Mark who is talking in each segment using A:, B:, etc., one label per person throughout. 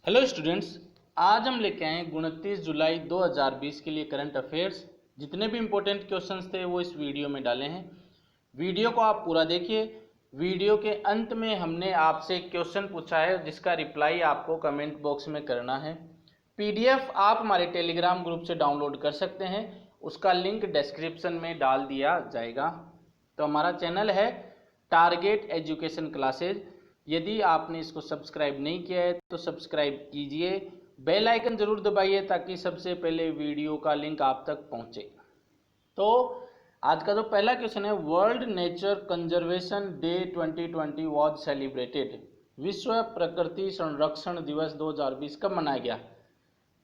A: Hello students, आज हम लेके आए 29 जुलाई 2020 के लिए करंट अफेयर्स। जितने भी इम्पोर्टेंट क्वेश्चंस थे वो इस वीडियो में डाले हैं। वीडियो को आप पूरा देखिए। वीडियो के अंत में हमने आपसे एक क्वेश्चन पूछा है जिसका रिप्लाई आपको कमेंट बॉक्स में करना है। पीडीएफ आप हमारे टेलीग्राम ग्रुप से डाउनलोड कर सकते हैं, उसका लिंक डिस्क्रिप्शन में डाल दिया जाएगा। तो हमारा चैनल है टारगेट एजुकेशन क्लासेज। यदि आपने इसको सब्सक्राइब नहीं किया है तो सब्सक्राइब कीजिए, बेल आइकन जरूर दबाइए ताकि सबसे पहले वीडियो का लिंक आप तक पहुंचे। तो आज का जो पहला क्वेश्चन है, world nature conservation day 2020 was celebrated. विश्व प्रकृति संरक्षण दिवस 2020 कब मनाया गया?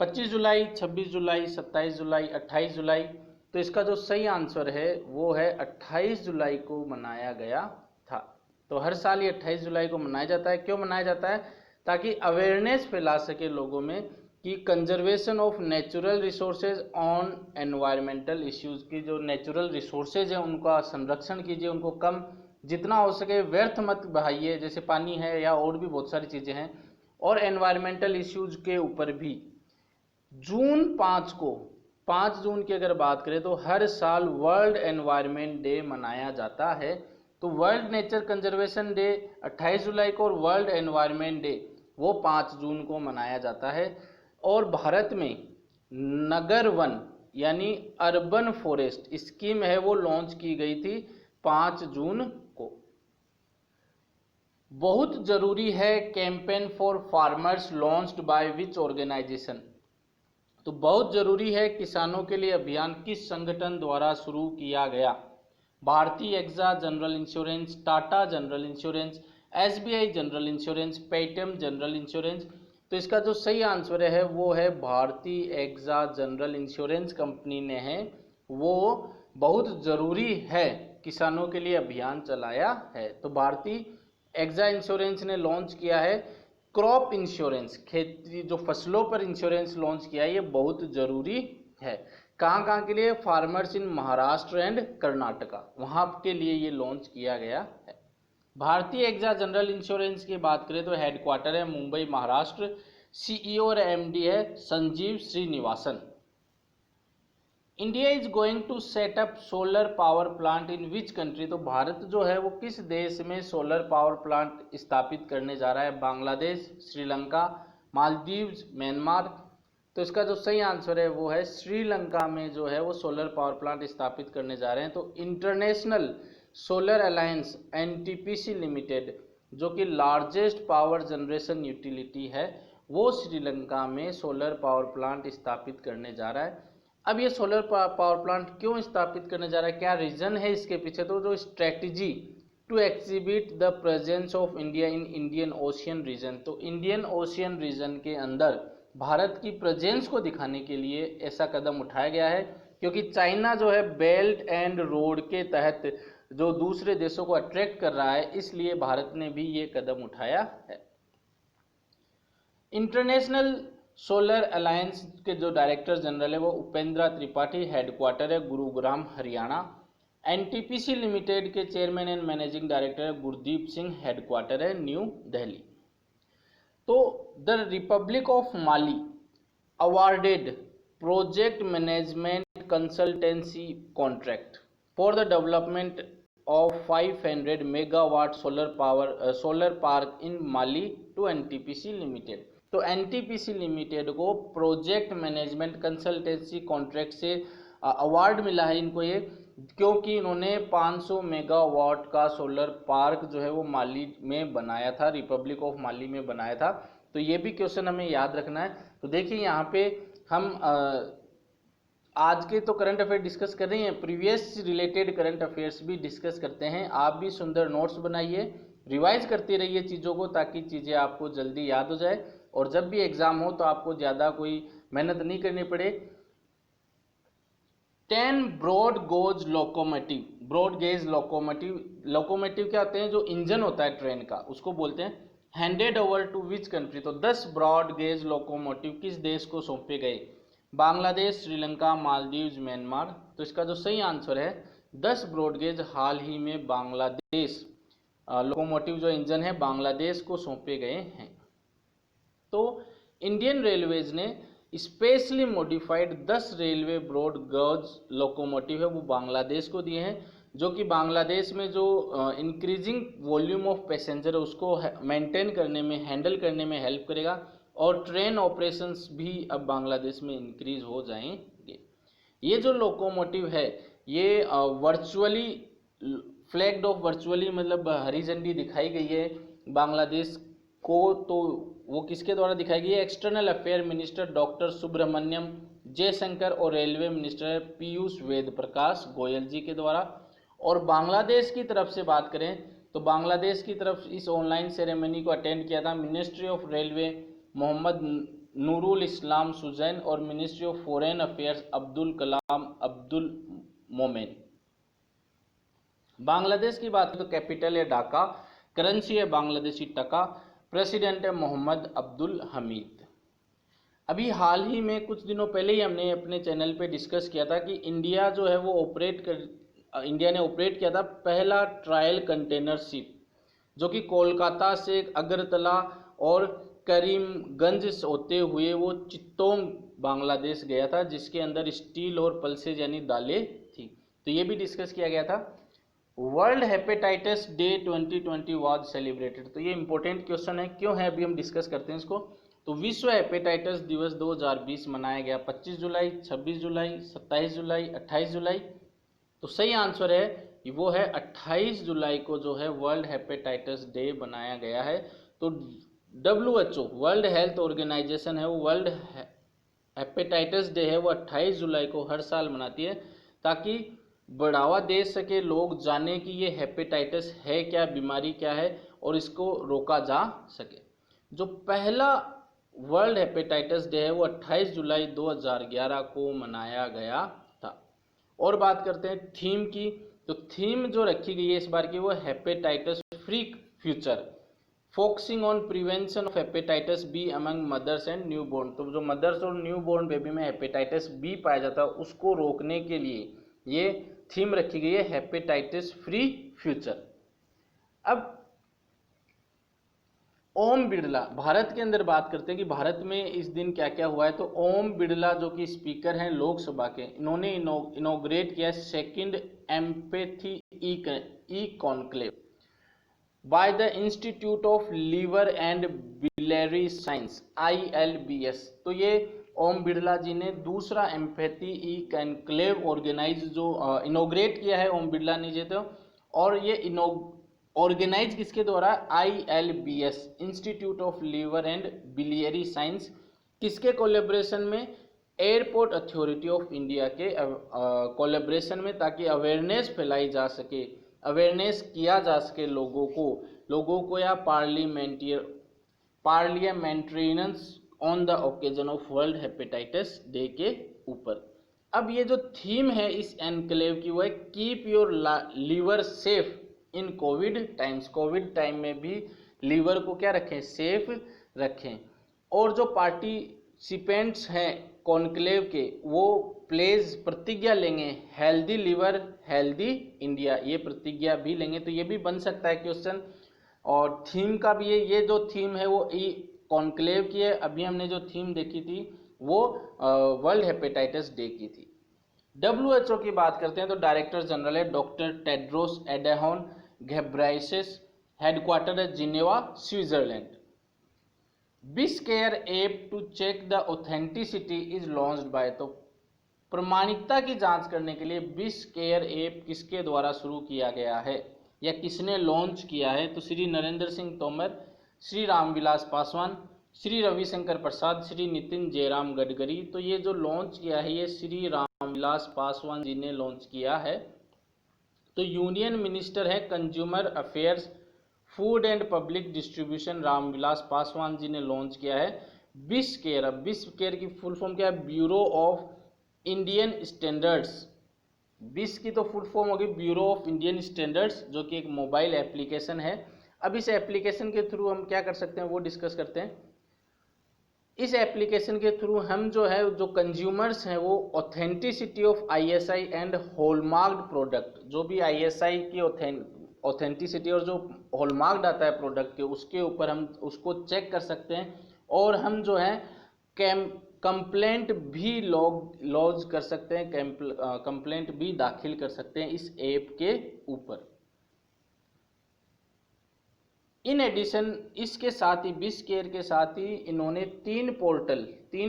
A: 25 जुलाई, 26 जुलाई, 27 जुलाई, 28 जुलाई। तो इसका जो सही आंसर है वो है 28 जुलाई को मनाया गया था। तो हर साल ये 28 जुलाई को मनाया जाता है। क्यों मनाया जाता है? ताकि अवेयरनेस फैला सके लोगों में कि conservation of natural resources on environmental issues की जो नेचुरल रिसोर्सेज हैं उनका संरक्षण कीजिए, उनको कम जितना हो सके व्यर्थ मत बहाइए, जैसे पानी है या और भी बहुत सारी चीज़ें हैं। और एनवायरमेंटल इश्यूज के ऊपर भी जून 5 को, 5 जून की अगर बात करें तो हर साल वर्ल्ड एनवायरनमेंट डे मनाया जाता है। तो वर्ल्ड नेचर कंजर्वेशन डे 28 जुलाई को और वर्ल्ड एनवायरनमेंट डे वो 5 जून को मनाया जाता है। और भारत में नगर वन यानी अर्बन फॉरेस्ट स्कीम है वो लॉन्च की गई थी 5 जून को। बहुत जरूरी है campaign for farmers launched by which organisation. तो बहुत जरूरी है किसानों के लिए अभियान किस संगठन द्वारा शुरू किया गया? Bharatiya AXA general insurance, Tata general insurance, SBI general insurance, Paytm general insurance. तो इसका जो सही आंसर है वो है भारतीय एक्सा जनरल इंश्योरेंस कंपनी ने है वो बहुत जरूरी है किसानों के लिए अभियान चलाया है। तो भारतीय एक्सा इंश्योरेंस ने लॉन्च किया है क्रॉप इंश्योरेंस, खेती जो फसलों पर इंश्योरेंस लॉन्च किया है, ये बहुत जरूरी है। कहाँ कहाँ के लिए? Farmers in Maharashtra and Karnataka, वहाँ के लिए ये लॉन्च किया गया है। भारतीय एक्सा जनरल इंश्योरेंस की बात करें तो हेडक्वार्टर है मुंबई महाराष्ट्र। सीईओ और एमडी है Sanjeev Srinivasan. India is going to set up solar power plant in which country. तो भारत जो है वो किस देश में सोलर पावर प्लांट स्थापित करने जा रहा है? बांग्लादेश, श्रीलंका, मालदीव्स, म्यांमार। तो इसका जो सही आंसर है वो है श्रीलंका में जो है वो सोलर पावर प्लांट स्थापित करने जा रहे हैं। तो international solar alliance NTPC limited जो कि लार्जेस्ट पावर जनरेशन यूटिलिटी है वो श्रीलंका में सोलर पावर प्लांट स्थापित करने जा रहा है। अब ये सोलर पावर प्लांट क्यों स्थापित करने जा रहा है, क्या रीजन है इसके पीछे? तो जो strategy to exhibit the presence of India in Indian Ocean region. तो इंडियन ओशियन रीजन के अंदर भारत की प्रेजेंस को दिखाने के लिए ऐसा कदम उठाया गया है, क्योंकि चाइना जो है बेल्ट एंड रोड के तहत जो दूसरे देशों को अट्रैक्ट कर रहा है, इसलिए भारत ने भी ये कदम उठाया है। इंटरनेशनल सोलर अलायंस के जो डायरेक्टर जनरल है वो उपेंद्र त्रिपाठी, हेडक्वार्टर है गुरुग्राम हरियाणा। एनटीपीसी लिमिटेड के चेयरमैन एंड मैनेजिंग डायरेक्टर है गुरदीप सिंह, हेडक्वार्टर है न्यू दिल्ली। तो the Republic of Mali awarded project management consultancy contract for the development of 500 megawatt solar park in Mali to NTPC Limited. तो NTPC Limited को project management consultancy contract से award मिला है इनको ये, क्योंकि इन्होंने 500 मेगावाट का सोलर पार्क जो है वो माली में बनाया था, रिपब्लिक ऑफ माली में बनाया था। तो ये भी क्वेश्चन हमें याद रखना है। तो देखिए यहाँ पे हम आज के तो करंट अफेयर डिस्कस कर रहे हैं, प्रीवियस रिलेटेड करंट अफेयर्स भी डिस्कस करते हैं। आप भी सुंदर नोट्स बनाइए, रिवाइज करते रहिए चीज़ों को ताकि चीज़ें आपको जल्दी याद हो जाए और जब भी एग्जाम हो तो आपको ज़्यादा कोई मेहनत नहीं करनी पड़े। 10 broad gauge locomotive, broad gauge locomotive क्या होते हैं? जो इंजन होता है ट्रेन का उसको बोलते हैं। Handed over to which country. तो 10 ब्रॉड गेज लोकोमोटिव किस देश को सौंपे गए? बांग्लादेश, श्रीलंका, मालदीव्स, म्यांमार। तो इसका जो सही आंसर है 10 ब्रॉडगेज हाल ही में बांग्लादेश लोकोमोटिव जो इंजन है बांग्लादेश को सौंपे गए हैं। तो इंडियन रेलवेज ने specially modified 10 railway broad gauge locomotive है वो बांग्लादेश को दिए हैं, जो कि बांग्लादेश में जो इंक्रीजिंग वॉल्यूम ऑफ पैसेंजर है उसको मेंटेन करने में, हैंडल करने में हेल्प करेगा, और ट्रेन ऑपरेशंस भी अब बांग्लादेश में इंक्रीज हो जाएंगे। ये जो लोकोमोटिव है ये वर्चुअली फ्लैग्ड ऑफ, वर्चुअली मतलब हरी झंडी दिखाई गई है बांग्लादेश को, तो वो किसके द्वारा दिखाई गई है? External affair minister doctor Subrahmanyam Jaishankar और रेलवे मिनिस्टर पीयूष वेद प्रकाश गोयल जी के द्वारा। और बांग्लादेश की तरफ से बात करें तो बांग्लादेश की तरफ इस ऑनलाइन सेरेमनी को अटेंड किया था ministry of railway Mohammad Nurul Islam Sujan और ministry of foreign affairs Abdul Kalam Abdul Momen. Bangladesh की बात करें तो कैपिटल है ढाका, करेंसी है बांग्लादेशी टका, प्रेसिडेंट है मोहम्मद अब्दुल हमीद। अभी हाल ही में कुछ दिनों पहले ही हमने अपने चैनल पे डिस्कस किया था कि इंडिया जो है वो इंडिया ने ऑपरेट किया था पहला ट्रायल कंटेनर शिप, जो कि कोलकाता से अगरतला और करीमगंज होते हुए वो चित्तोंग बांग्लादेश गया था, जिसके अंदर स्टील और पल्सेज यानी दालें थी। तो ये भी डिस्कस किया गया था। World hepatitis day 2020 was celebrated. तो ये इंपॉर्टेंट क्वेश्चन है, क्यों है अभी हम डिस्कस करते हैं इसको। तो विश्व हेपेटाइटिस दिवस 2020 मनाया गया 25 जुलाई, 26 जुलाई, 27 जुलाई, 28 जुलाई। तो सही आंसर है वो है 28 जुलाई को जो है वर्ल्ड हेपेटाइटिस डे बनाया गया है। तो WHO वर्ल्ड हेल्थ ऑर्गेनाइजेशन है वो वर्ल्ड हेपेटाइटिस डे है वो 28 जुलाई को हर साल मनाती है, ताकि बढ़ावा दे सके, लोग जाने कि ये हेपेटाइटिस है क्या, बीमारी क्या है, और इसको रोका जा सके। जो पहला वर्ल्ड हेपेटाइटिस डे है वो 28 जुलाई 2011 को मनाया गया था। और बात करते हैं थीम की, तो थीम जो रखी गई है इस बार की वो hepatitis free future, focusing on prevention of hepatitis be among mothers and newborn. तो जो मदर्स और न्यूबॉर्न बेबी में हेपेटाइटिस बी पाया जाता है उसको रोकने के लिए ये थीम रखी गई है हेपेटाइटिस फ्री फ्यूचर। अब ओम बिरला, भारत के अंदर बात करते हैं कि भारत में इस दिन क्या क्या हुआ है। तो ओम बिरला जो कि स्पीकर हैं लोकसभा के, इन्होंने इनॉग्रेट किया second empathy e conclave by the Institute of Liver and Biliary Science ILBS। तो ये ओम बिरला जी ने दूसरा एम्पैथी ई कॉन्क्लेव ऑर्गेनाइज जो इनोग्रेट किया है ओम बिरला ने जी। तो और ये ऑर्गेनाइज किसके द्वारा? ILBS Institute of Liver and Biliary Science. किसके कोलेब्रेशन में? एयरपोर्ट अथॉरिटी ऑफ इंडिया के कोलेब्रेशन में, ताकि अवेयरनेस फैलाई जा सके, अवेयरनेस किया जा सके लोगों को या parliamentarians on the occasion of world hepatitis day के ऊपर। अब ये जो थीम है इस एनक्लेव की वो है keep your liver safe in COVID times. COVID time में भी लीवर को क्या रखें? सेफ रखें। और जो पार्टिसिपेंट्स हैं कॉन्क्लेव के वो प्रतिज्ञा लेंगे हेल्दी लीवर हेल्दी इंडिया, ये प्रतिज्ञा भी लेंगे। तो ये भी बन सकता है क्वेश्चन। और थीम का भी ये जो थीम है वो कॉन्क्लेव की है। अभी हमने जो थीम देखी थी वो वर्ल्ड हेपेटाइटिस डे की थी। WHO की बात करते हैं तो डायरेक्टर जनरल है doctor Tedros Adhanom Ghebreyesus, headquarter है Geneva Switzerland. BIS care app to check the authenticity is launched by. तो प्रमाणिकता की जांच करने के लिए बिस केयर ऐप किसके द्वारा शुरू किया गया है या किसने लॉन्च किया है? तो श्री नरेंद्र सिंह तोमर, श्री रामविलास पासवान, श्री रविशंकर प्रसाद, श्री नितिन जयराम गडकरी। तो ये जो लॉन्च किया है ये श्री रामविलास पासवान जी ने लॉन्च किया है। तो यूनियन मिनिस्टर है consumer affairs, food and public distribution, Ramvilas Paswan ji ने लॉन्च किया है बिस केयर। अब बिस केयर की फुल फॉर्म क्या है? Bureau of Indian standards. बिस की तो फुल फॉर्म होगी ब्यूरो ऑफ इंडियन स्टैंडर्ड्स, जो कि एक मोबाइल एप्लीकेशन है। अब इस एप्लीकेशन के थ्रू हम क्या कर सकते हैं वो डिस्कस करते हैं। इस एप्लीकेशन के थ्रू हम जो है जो कंज्यूमर्स हैं वो authenticity of ISI and hallmarked product, जो भी ISI की ऑथेंटिसिटी और जो हॉलमार्क्ड आता है प्रोडक्ट के उसके ऊपर हम उसको चेक कर सकते हैं और हम जो है कंप्लेंट भी लॉन्च कर सकते हैं, कंप्लेंट भी दाखिल कर सकते हैं इस ऐप के ऊपर। इन एडिशन इसके साथ ही बिस केयर के साथ ही इन्होंने तीन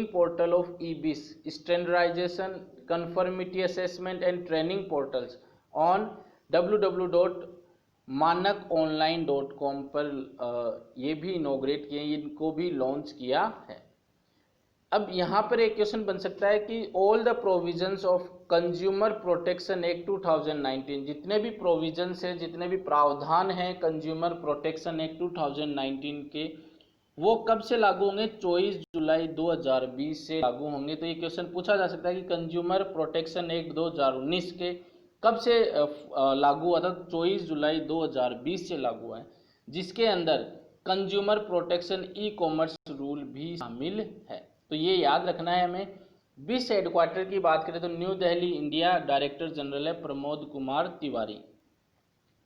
A: portal of eBIS, standardisation, conformity assessment and training portals on www.manakonline.com पर ये भी इनोग्रेट किए, इनको भी लॉन्च किया है। अब यहाँ पर एक क्वेश्चन बन सकता है कि all the provisions of consumer protection act 2019, जितने भी प्रोविजंस है, जितने भी प्रावधान हैं कंज्यूमर प्रोटेक्शन एक्ट 2019 के, वो कब से लागू होंगे? 24 जुलाई 2020 से लागू होंगे। तो ये क्वेश्चन पूछा जा सकता है कि कंज्यूमर प्रोटेक्शन एक्ट 2019 के कब से लागू हुआ था? 24 जुलाई 2020 से लागू हुआ है, जिसके अंदर consumer protection e commerce rule भी शामिल है। तो ये याद रखना है हमें। बिस हेडक्वार्टर की बात करें तो new Delhi, India. Director general है प्रमोद कुमार तिवारी।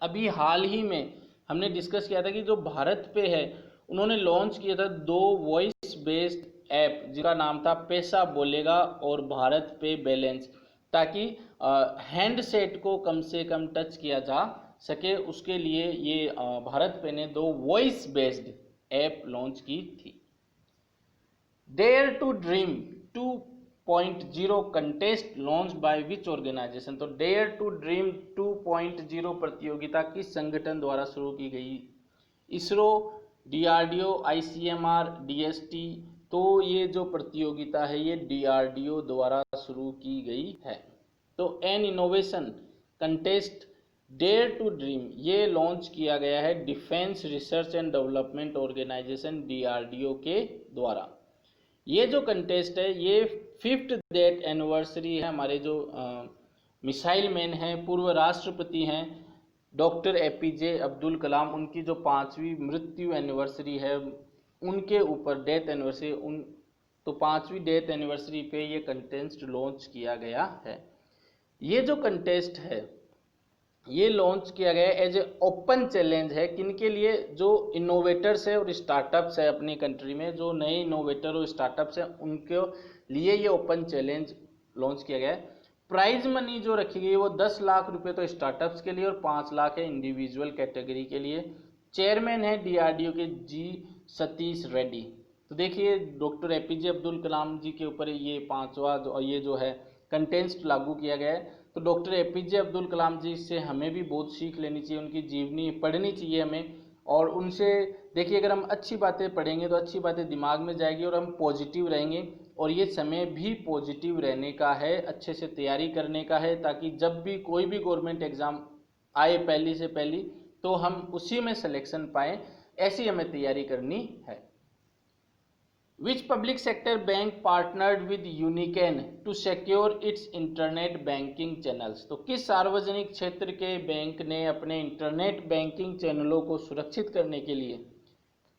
A: अभी हाल ही में हमने डिस्कस किया था कि जो भारत पे है, उन्होंने लॉन्च किया था 2 वॉइस बेस्ड ऐप, जिसका नाम था पैसा बोलेगा और भारत पे बैलेंस, ताकि हैंडसेट को कम से कम टच किया जा सके। उसके लिए ये भारत पे ने 2 वॉइस बेस्ड ऐप लॉन्च की थी। Dare to dream 2.0 contest launch by which organisation? तो डेयर टू ड्रीम 2.0 प्रतियोगिता किस संगठन द्वारा शुरू की गई? ISRO, DRDO, ICMR, DST. तो ये जो प्रतियोगिता है ये डीआरडीओ द्वारा शुरू की गई है। तो an innovation contest dare to dream ये लॉन्च किया गया है defence research and development organisation DRDO के द्वारा। ये जो कंटेस्ट है ये 5th डेथ एनिवर्सरी है। हमारे जो मिसाइल मैन हैं, पूर्व राष्ट्रपति हैं डॉक्टर एपीजे अब्दुल कलाम, उनकी जो 5वीं मृत्यु एनिवर्सरी है, उनके ऊपर डेथ एनिवर्सरी, तो 5वीं डेथ एनिवर्सरी पे ये कंटेस्ट लॉन्च किया गया है। ये जो कंटेस्ट है ये लॉन्च किया गया एज ए ओपन चैलेंज है। किनके लिए? जो इनोवेटर्स है और स्टार्टअप्स है अपनी कंट्री में, जो नए इनोवेटर और स्टार्टअप्स हैं, उनके लिए ये ओपन चैलेंज लॉन्च किया गया है। प्राइज मनी जो रखी गई है वो 10 लाख रुपए तो स्टार्टअप्स के लिए और 5 लाख है इंडिविजुअल कैटेगरी के लिए। चेयरमैन है डीआरडीओ के जी सतीश रेड्डी। तो देखिए डॉक्टर एपीजे अब्दुल कलाम जी के ऊपर ये 5वां ये जो है कंटेस्ट लागू किया गया है। तो डॉक्टर एपीजे अब्दुल कलाम जी से हमें भी बहुत सीख लेनी चाहिए, उनकी जीवनी पढ़नी चाहिए हमें। और उनसे देखिए अगर हम अच्छी बातें पढ़ेंगे तो अच्छी बातें दिमाग में जाएगी और हम पॉजिटिव रहेंगे। और ये समय भी पॉजिटिव रहने का है, अच्छे से तैयारी करने का है, ताकि जब भी कोई भी गवर्नमेंट एग्ज़ाम आए पहली से पहली तो हम उसी में सिलेक्शन पाएँ, ऐसी हमें तैयारी करनी है। Which public sector bank partnered with Unican to secure its internet banking channels? तो किस सार्वजनिक क्षेत्र के बैंक ने अपने इंटरनेट बैंकिंग चैनलों को सुरक्षित करने के लिए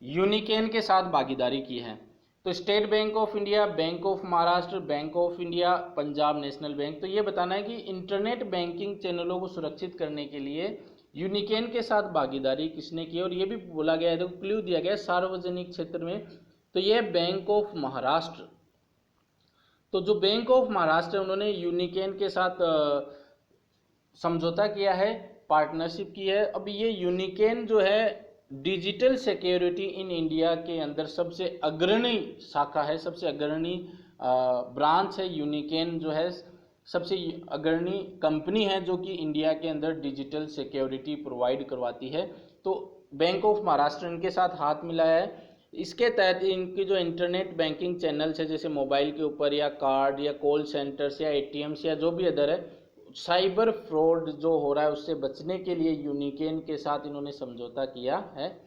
A: यूनिकेन के साथ भागीदारी की है? तो state bank of India, bank of Maharashtra, bank of India, Punjab national bank. तो ये बताना है कि इंटरनेट बैंकिंग चैनलों को सुरक्षित करने के लिए यूनिकेन के साथ भागीदारी किसने की? और ये भी बोला गया है, तो क्लू दिया गया है सार्वजनिक क्षेत्र में, तो ये बैंक ऑफ महाराष्ट्र। तो जो बैंक ऑफ महाराष्ट्र है उन्होंने यूनिकेन के साथ समझौता किया है, पार्टनरशिप की है। अब ये यूनिकेन जो है डिजिटल सिक्योरिटी इन इंडिया के अंदर सबसे अग्रणी शाखा है, सबसे अग्रणी ब्रांच है। यूनिकेन जो है सबसे अग्रणी कंपनी है जो कि इंडिया के अंदर डिजिटल सिक्योरिटी प्रोवाइड करवाती है। तो बैंक ऑफ महाराष्ट्र इनके साथ हाथ मिलाया है। इसके तहत इनकी जो इंटरनेट बैंकिंग चैनल्स है, जैसे मोबाइल के ऊपर या कार्ड या कॉल सेंटर्स या एटीएम्स या जो भी अदर है, साइबर फ्रॉड जो हो रहा है उससे बचने के लिए यूनिकेन के साथ इन्होंने समझौता किया है।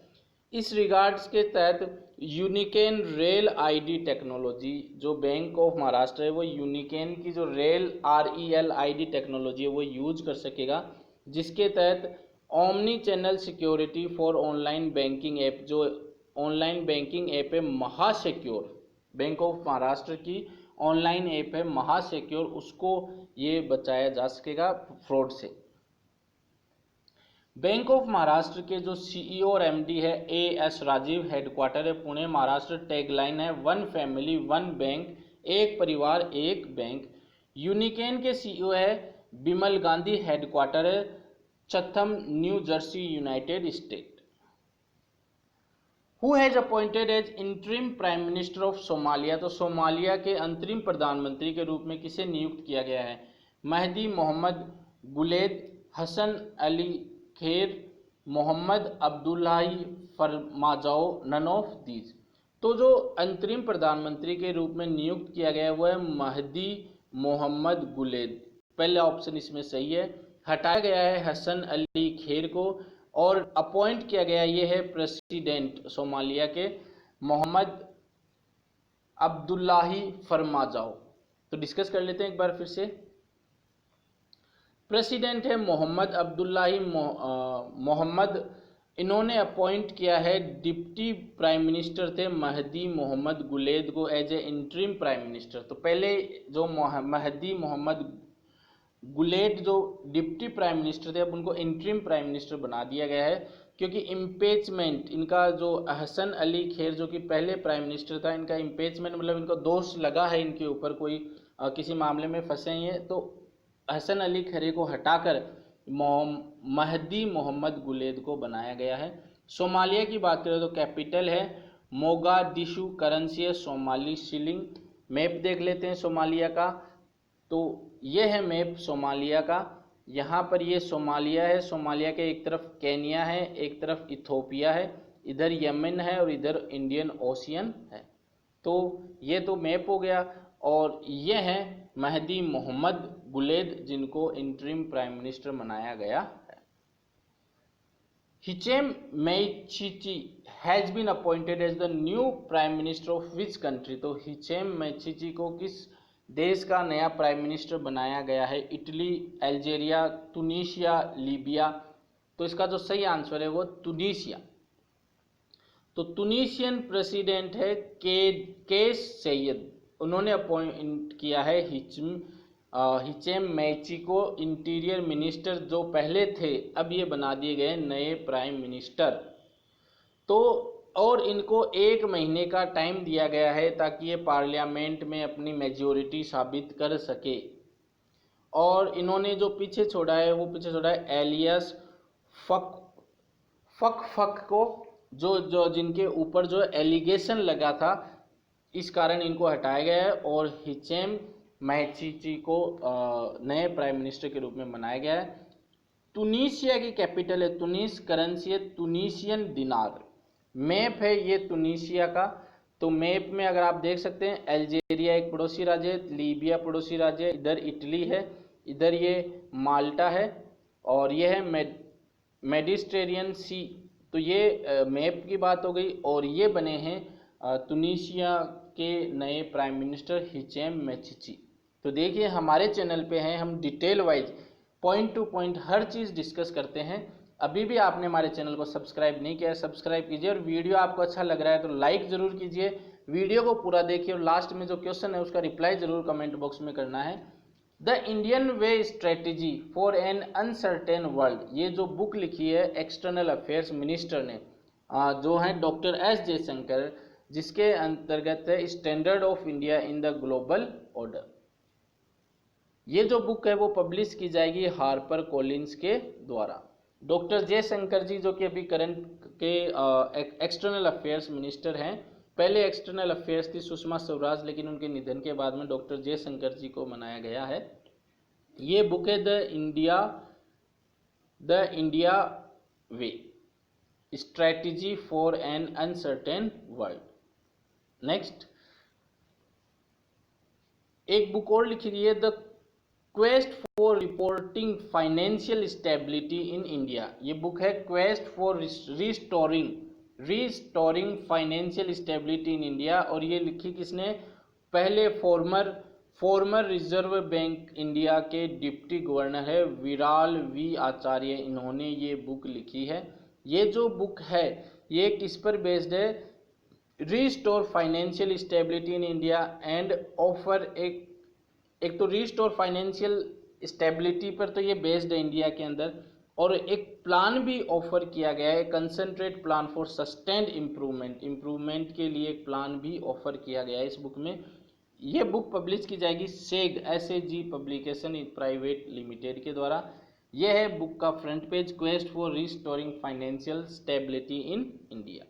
A: इस रिगार्ड्स के तहत यूनिकेन रेल आईडी टेक्नोलॉजी, जो बैंक ऑफ महाराष्ट्र है वो यूनिकेन की जो रेल REL आईडी टेक्नोलॉजी है वो यूज कर सकेगा, जिसके तहत omni channel security for online banking app, जो ऑनलाइन बैंकिंग ऐप है महासिक्योर, बैंक ऑफ महाराष्ट्र की ऑनलाइन ऐप है महासिक्योर, उसको ये बचाया जा सकेगा फ्रॉड से। बैंक ऑफ महाराष्ट्र के जो सीईओ और एमडी है एएस राजीव, हेडक्वार्टर है पुणे महाराष्ट्र, टैगलाइन है वन फैमिली वन बैंक, एक परिवार एक बैंक। यूनिकेन के सीईओ है बिमल गांधी, हेडक्वार्टर है Chatham New Jersey United State. Who has appointed as interim prime minister of Somalia, तो सोमालिया के अंतरिम प्रधानमंत्री के रूप में किसे नियुक्त किया गया है? Mahdi Mohamed Guled, Hassan Ali Khaire, Mohamed Abdullahi Farmajo, none of these. तो जो अंतरिम प्रधानमंत्री के रूप में नियुक्त किया गया है वो है महदी मोहम्मद गुलेद, पहला ऑप्शन इसमें सही है। हटाया गया है हसन अली खेर को और अपॉइंट किया गया ये है प्रेसिडेंट सोमालिया के मोहम्मद अब्दुल्लाही फरमाजाओ। तो डिस्कस कर लेते हैं एक बार फिर से। प्रेसिडेंट है मोहम्मद अब्दुल्लाही मोहम्मद, इन्होंने अपॉइंट किया है। डिप्टी प्राइम मिनिस्टर थे महदी मोहम्मद गुलेद को as a interim prime minister. तो पहले जो महदी मोहम्मद गुलेड जो डिप्टी प्राइम मिनिस्टर थे अब उनको इंटरिम प्राइम मिनिस्टर बना दिया गया है, क्योंकि इम्पीचमेंट इनका जो हसन अली खेर जो कि पहले प्राइम मिनिस्टर था, इनका इम्पीचमेंट मतलब इनको दोष लगा है इनके ऊपर, कोई किसी मामले में फंसे हैं, तो हसन अली खेर को हटाकर महदी मोहम्मद गुलेद को बनाया गया है। सोमालिया की बात करें तो कैपिटल है मोगादिशु, करेंसी है सोमाली शिलिंग। मैप देख लेते हैं सोमालिया का, तो ये है मैप सोमालिया का। यहाँ पर ये सोमालिया है, सोमालिया के एक तरफ केनिया है, एक तरफ इथोपिया है, इधर यमन है और इधर इंडियन ओशियन है। तो ये तो मैप हो गया। और ये है महदी मोहम्मद गुलेद जिनको इंटरिम प्राइम मिनिस्टर बनाया गया है। Hichem Mechichi has been appointed as the new prime minister of which country, तो हिचेम मैचिची को किस देश का नया प्राइम मिनिस्टर बनाया गया है? Italy, Algeria, Tunisia, Libya. तो इसका जो सही आंसर है वो तुनीशिया। तो तुनीशियन प्रेसिडेंट है केस सैयद, उन्होंने अपॉइंट किया है हिचेम मैची को इंटीरियर मिनिस्टर, जो पहले थे अब ये बना दिए गए नए प्राइम मिनिस्टर। तो और इनको 1 महीने का टाइम दिया गया है ताकि ये पार्लियामेंट में अपनी मेजॉरिटी साबित कर सके। और इन्होंने जो पीछे छोड़ा है वो पीछे छोड़ा है एलियस फक को, जो जिनके ऊपर जो एलिगेशन लगा था, इस कारण इनको हटाया गया है और हिचेम मैचिची को नए प्राइम मिनिस्टर के रूप में बनाया गया है। तुनीशिया की कैपिटल है तुनीस, करेंसी है तुनीशियन दिनार। मैप है ये तुनीशिया का। तो मैप में अगर आप देख सकते हैं अल्जीरिया एक पड़ोसी राज्य है, लीबिया पड़ोसी राज्य है, इधर इटली है, इधर ये माल्टा है और ये है मेडिटेरेनियन सी। तो ये मैप की बात हो गई। और ये बने हैं तुनीशिया के नए प्राइम मिनिस्टर हिचेम मैचिची। तो देखिए हमारे चैनल पे हैं, हम detail wise point to point हर चीज़ डिस्कस करते हैं। अभी भी आपने हमारे चैनल को सब्सक्राइब नहीं किया है, सब्सक्राइब कीजिए। और वीडियो आपको अच्छा लग रहा है तो लाइक ज़रूर कीजिए, वीडियो को पूरा देखिए और लास्ट में जो क्वेश्चन है उसका रिप्लाई ज़रूर कमेंट बॉक्स में करना है। The Indian way strategy for an uncertain world, ये जो बुक लिखी है एक्सटर्नल अफेयर्स मिनिस्टर ने, जो हैं डॉक्टर एस जयशंकर, जिसके अंतर्गत है standard of India in the global order. ये जो बुक है वो पब्लिश की जाएगी हार्पर कॉलिंस के द्वारा। डॉक्टर जयशंकर जी जो कि अभी करंट के एक्सटर्नल अफेयर्स मिनिस्टर हैं, पहले एक्सटर्नल अफेयर्स थी सुषमा स्वराज, लेकिन उनके निधन के बाद में डॉक्टर जयशंकर जी को बनाया गया है। ये बुक है the India way strategy for an uncertain world. Next एक बुक और लिखी गई है the quest for reporting financial stability in India. ये बुक है quest for restoring financial stability in India. और ये लिखी किसने? पहले फॉर्मर रिजर्व बैंक इंडिया के डिप्टी गवर्नर है विराल वी आचार्य, इन्होंने ये बुक लिखी है। ये जो बुक है ये किस पर बेस्ड है? Restore financial stability in India and offer एक तो रिस्टोर फाइनेंशियल स्टेबिलिटी पर तो ये बेस्ड है इंडिया के अंदर, और एक प्लान भी ऑफर किया गया है, concentrate plan for sustained improvement के लिए एक प्लान भी ऑफर किया गया है इस बुक में। ये बुक पब्लिश की जाएगी SAG पब्लिकेशन प्राइवेट लिमिटेड के द्वारा। यह है बुक का front page, quest for restoring financial stability in India.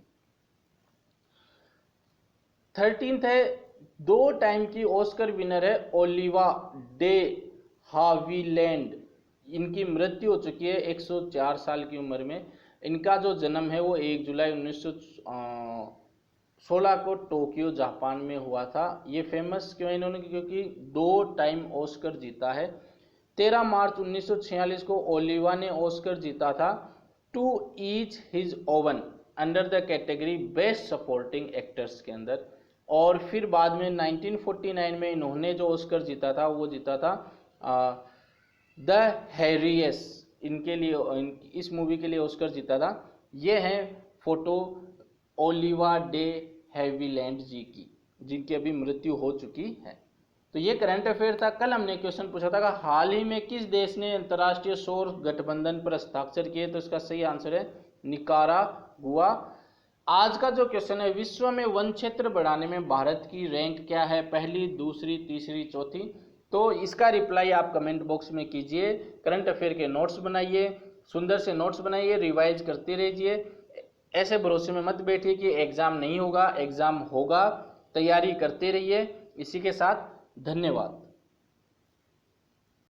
A: 13th है, 2 टाइम की ऑस्कर विनर है ओलिवा डे हाविलैंड। इनकी मृत्यु हो चुकी है 104 साल की उम्र में। इनका जो जन्म है वो 1 जुलाई 1916 को टोक्यो जापान में हुआ था। ये फेमस क्यों है इन्होंने, क्योंकि 2 टाइम ऑस्कर जीता है। 13 मार्च 1946 को ओलिवा ने ऑस्कर जीता था to each his own under the category best supporting actors के अंदर। और फिर बाद में 1949 में इन्होंने जो ऑस्कर जीता था वो जीता था द हैरियस, इनके लिए इस मूवी के लिए ऑस्कर जीता था। ये है फोटो ओलिवा डे हैविलैंड जी की, जिनकी अभी मृत्यु हो चुकी है। तो ये करंट अफेयर था। कल हमने क्वेश्चन पूछा था कि हाल ही में किस देश ने अंतर्राष्ट्रीय सौर गठबंधन पर हस्ताक्षर किए, तो इसका सही आंसर है निकारागुआ। आज का जो क्वेश्चन है, विश्व में वन क्षेत्र बढ़ाने में भारत की रैंक क्या है, पहली, दूसरी, तीसरी, चौथी। तो इसका रिप्लाई आप कमेंट बॉक्स में कीजिए। करंट अफेयर के नोट्स बनाइए, सुंदर से नोट्स बनाइए, रिवाइज करते रहिए। ऐसे भरोसे में मत बैठिए कि एग्जाम नहीं होगा, एग्जाम होगा, तैयारी करते रहिए। इसी के साथ धन्यवाद।